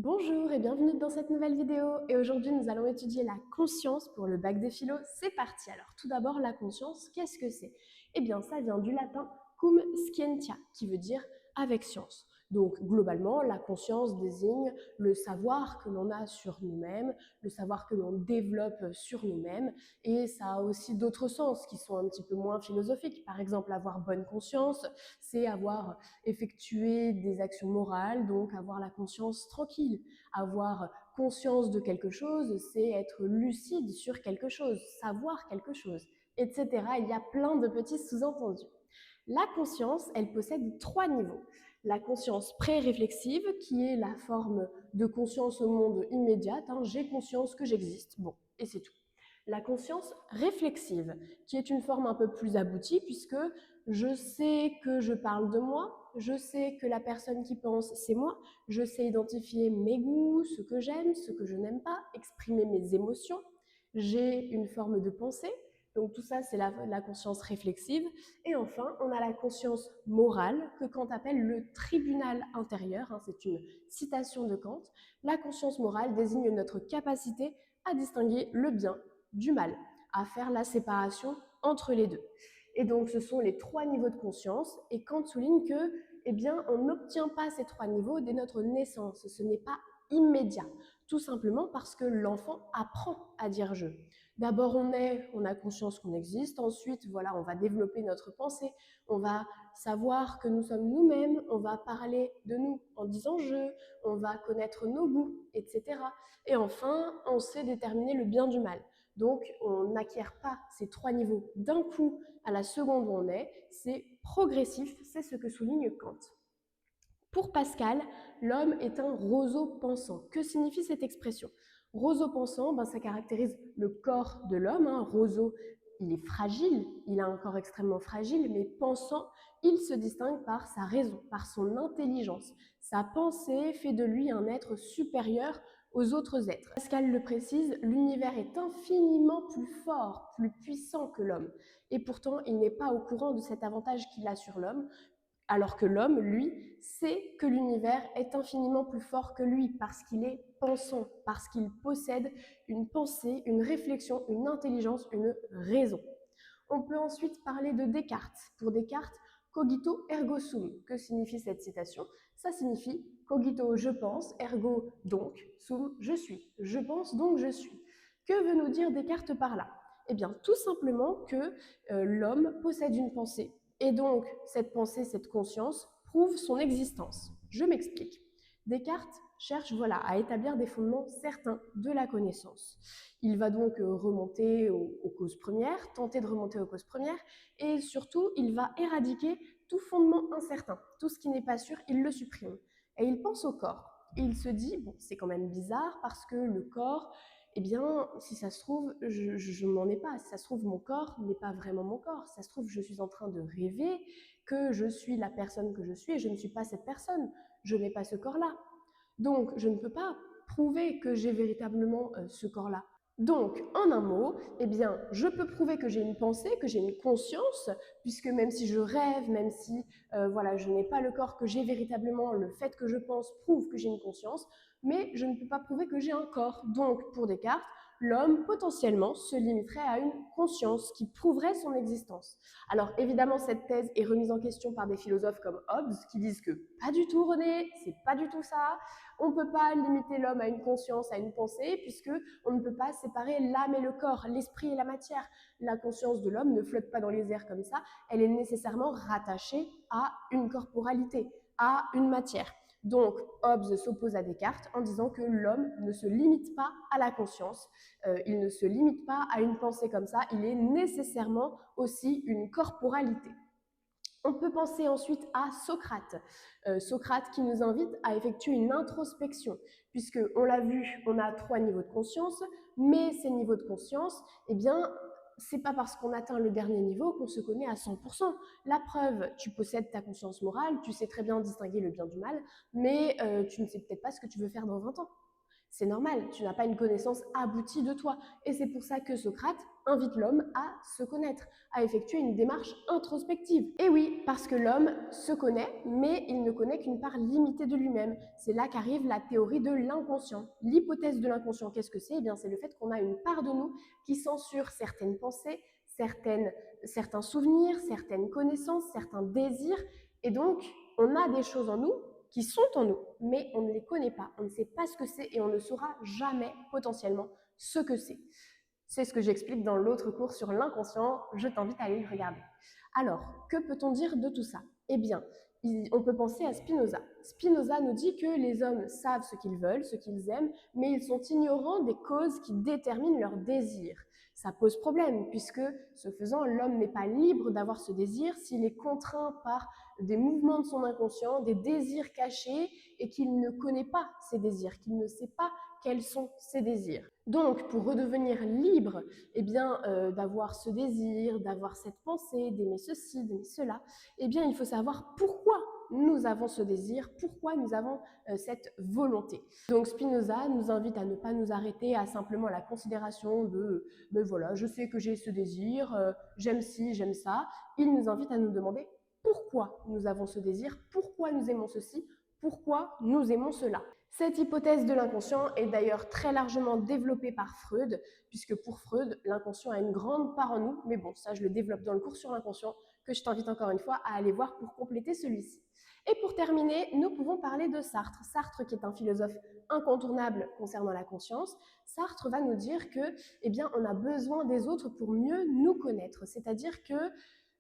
Bonjour et bienvenue dans cette nouvelle vidéo. Et aujourd'hui, nous allons étudier la conscience pour le bac des philo. C'est parti. Alors, tout d'abord, la conscience, qu'est-ce que c'est? Eh bien, ça vient du latin cum scientia, qui veut dire avec science. Donc, globalement, la conscience désigne le savoir que l'on a sur nous-mêmes, le savoir que l'on développe sur nous-mêmes, et ça a aussi d'autres sens qui sont un petit peu moins philosophiques. Par exemple, avoir bonne conscience, c'est avoir effectué des actions morales, donc avoir la conscience tranquille. Avoir conscience de quelque chose, c'est être lucide sur quelque chose, savoir quelque chose, etc. Il y a plein de petits sous-entendus. La conscience, elle possède trois niveaux. La conscience pré-réflexive, qui est la forme de conscience au monde immédiate, j'ai conscience que j'existe, bon, et c'est tout. La conscience réflexive, qui est une forme un peu plus aboutie, puisque je sais que je parle de moi, je sais que la personne qui pense, c'est moi, je sais identifier mes goûts, ce que j'aime, ce que je n'aime pas, exprimer mes émotions, j'ai une forme de pensée, donc tout ça, c'est la conscience réflexive. Et enfin, on a la conscience morale, que Kant appelle le tribunal intérieur, c'est une citation de Kant. La conscience morale désigne notre capacité à distinguer le bien du mal, à faire la séparation entre les deux. Et donc, ce sont les trois niveaux de conscience, et Kant souligne que, eh bien, on n'obtient pas ces trois niveaux dès notre naissance, ce n'est pas immédiat, tout simplement parce que l'enfant apprend à dire je. D'abord, on a conscience qu'on existe. Ensuite, voilà, on va développer notre pensée. On va savoir que nous sommes nous-mêmes. On va parler de nous en disant je. On va connaître nos goûts, etc. Et enfin, on sait déterminer le bien du mal. Donc, on n'acquiert pas ces trois niveaux d'un coup à la seconde où on est. C'est progressif. C'est ce que souligne Kant. Pour Pascal, l'homme est un roseau pensant. Que signifie cette expression? Roseau pensant, ça caractérise le corps de l'homme. Roseau, il est fragile, il a un corps extrêmement fragile, mais pensant, il se distingue par sa raison, par son intelligence. Sa pensée fait de lui un être supérieur aux autres êtres. Pascal le précise, l'univers est infiniment plus fort, plus puissant que l'homme. Et pourtant, il n'est pas au courant de cet avantage qu'il a sur l'homme, alors que l'homme, lui, sait que l'univers est infiniment plus fort que lui parce qu'il est pensant, parce qu'il possède une pensée, une réflexion, une intelligence, une raison. On peut ensuite parler de Descartes. Pour Descartes, cogito ergo sum. Que signifie cette citation? Ça signifie cogito je pense, ergo donc, sum je suis. Je pense donc je suis. Que veut nous dire Descartes par là? Eh bien, tout simplement que l'homme possède une pensée, et donc cette pensée, cette conscience, prouve son existence. Je m'explique. Descartes cherche à établir des fondements certains de la connaissance. Il va donc remonter aux causes premières, tenter de remonter aux causes premières, et surtout, il va éradiquer tout fondement incertain. Tout ce qui n'est pas sûr, il le supprime. Et il pense au corps. Et il se dit, bon, c'est quand même bizarre parce que le corps, eh bien, si ça se trouve, je m'en ai pas. Si ça se trouve, mon corps n'est pas vraiment mon corps. Si ça se trouve, je suis en train de rêver que je suis la personne que je suis et je ne suis pas cette personne. Je n'ai pas ce corps-là. Donc, je ne peux pas prouver que j'ai véritablement ce corps-là. Donc, en un mot, eh bien, je peux prouver que j'ai une pensée, que j'ai une conscience, puisque même si je rêve, même si je n'ai pas le corps que j'ai véritablement, le fait que je pense prouve que j'ai une conscience, mais je ne peux pas prouver que j'ai un corps. Donc, pour Descartes, l'homme potentiellement se limiterait à une conscience qui prouverait son existence. Alors évidemment, cette thèse est remise en question par des philosophes comme Hobbes qui disent que pas du tout René, c'est pas du tout ça. On ne peut pas limiter l'homme à une conscience, à une pensée, puisque on ne peut pas séparer l'âme et le corps, l'esprit et la matière. La conscience de l'homme ne flotte pas dans les airs comme ça, elle est nécessairement rattachée à une corporalité, à une matière. Donc, Hobbes s'oppose à Descartes en disant que l'homme ne se limite pas à la conscience, il ne se limite pas à une pensée comme ça, il est nécessairement aussi une corporalité. On peut penser ensuite à Socrate. Socrate qui nous invite à effectuer une introspection, puisque on l'a vu, on a trois niveaux de conscience, mais ces niveaux de conscience, eh bien, c'est pas parce qu'on atteint le dernier niveau qu'on se connaît à 100%. La preuve, tu possèdes ta conscience morale, tu sais très bien distinguer le bien du mal, mais tu ne sais peut-être pas ce que tu veux faire dans 20 ans. C'est normal, tu n'as pas une connaissance aboutie de toi. Et c'est pour ça que Socrate invite l'homme à se connaître, à effectuer une démarche introspective. Et oui, parce que l'homme se connaît, mais il ne connaît qu'une part limitée de lui-même. C'est là qu'arrive la théorie de l'inconscient. L'hypothèse de l'inconscient, qu'est-ce que c'est? Eh bien, c'est le fait qu'on a une part de nous qui censure certaines pensées, certains souvenirs, certaines connaissances, certains désirs. Et donc, on a des choses en nous qui sont en nous, mais on ne les connaît pas, on ne sait pas ce que c'est et on ne saura jamais potentiellement ce que c'est. C'est ce que j'explique dans l'autre cours sur l'inconscient, je t'invite à aller le regarder. Alors, que peut-on dire de tout ça? Eh bien, on peut penser à Spinoza. Spinoza nous dit que les hommes savent ce qu'ils veulent, ce qu'ils aiment, mais ils sont ignorants des causes qui déterminent leurs désirs. Ça pose problème, puisque, ce faisant, l'homme n'est pas libre d'avoir ce désir s'il est contraint par des mouvements de son inconscient, des désirs cachés, et qu'il ne connaît pas ces désirs, qu'il ne sait pas quels sont ses désirs. Donc, pour redevenir libre, eh bien, d'avoir ce désir, d'avoir cette pensée, d'aimer ceci, d'aimer cela, eh bien, il faut savoir pourquoi nous avons ce désir, pourquoi nous avons cette volonté. Donc Spinoza nous invite à ne pas nous arrêter à simplement la considération de « ben voilà, je sais que j'ai ce désir, j'aime ci, j'aime ça ». Il nous invite à nous demander pourquoi nous avons ce désir, pourquoi nous aimons ceci, pourquoi nous aimons cela. Cette hypothèse de l'inconscient est d'ailleurs très largement développée par Freud, puisque pour Freud, l'inconscient a une grande part en nous, mais bon, ça je le développe dans le cours sur l'inconscient, que je t'invite encore une fois à aller voir pour compléter celui-ci. Et pour terminer, nous pouvons parler de Sartre. Sartre, qui est un philosophe incontournable concernant la conscience, Sartre va nous dire que, eh bien, on a besoin des autres pour mieux nous connaître. C'est-à-dire que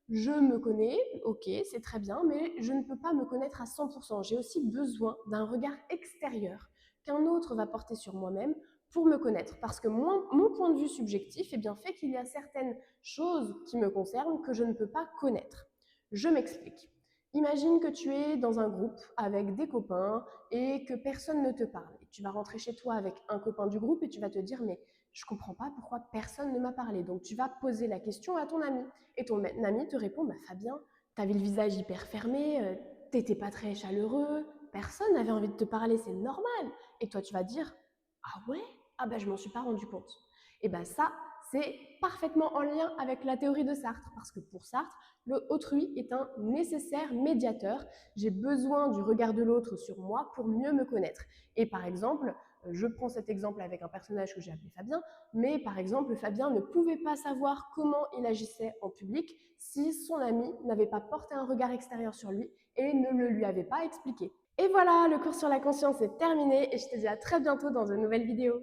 je me connais, ok, c'est très bien, mais je ne peux pas me connaître à 100%. J'ai aussi besoin d'un regard extérieur qu'un autre va porter sur moi-même pour me connaître. Parce que mon point de vue subjectif eh bien, fait qu'il y a certaines choses qui me concernent que je ne peux pas connaître. Je m'explique. Imagine que tu es dans un groupe avec des copains et que personne ne te parle. Tu vas rentrer chez toi avec un copain du groupe et tu vas te dire « mais je ne comprends pas pourquoi personne ne m'a parlé ». Donc tu vas poser la question à ton ami et ton ami te répond bah, « Fabien, tu avais le visage hyper fermé, t'étais pas très chaleureux, personne n'avait envie de te parler, c'est normal ». Et toi tu vas dire « ah ouais, ah bah je m'en suis pas rendu compte ». Et bien ça, c'est parfaitement en lien avec la théorie de Sartre, parce que pour Sartre, le autrui est un nécessaire médiateur. J'ai besoin du regard de l'autre sur moi pour mieux me connaître. Et par exemple, je prends cet exemple avec un personnage que j'ai appelé Fabien, mais par exemple, Fabien ne pouvait pas savoir comment il agissait en public si son ami n'avait pas porté un regard extérieur sur lui et ne le lui avait pas expliqué. Et voilà, le cours sur la conscience est terminé et je te dis à très bientôt dans de nouvelles vidéos.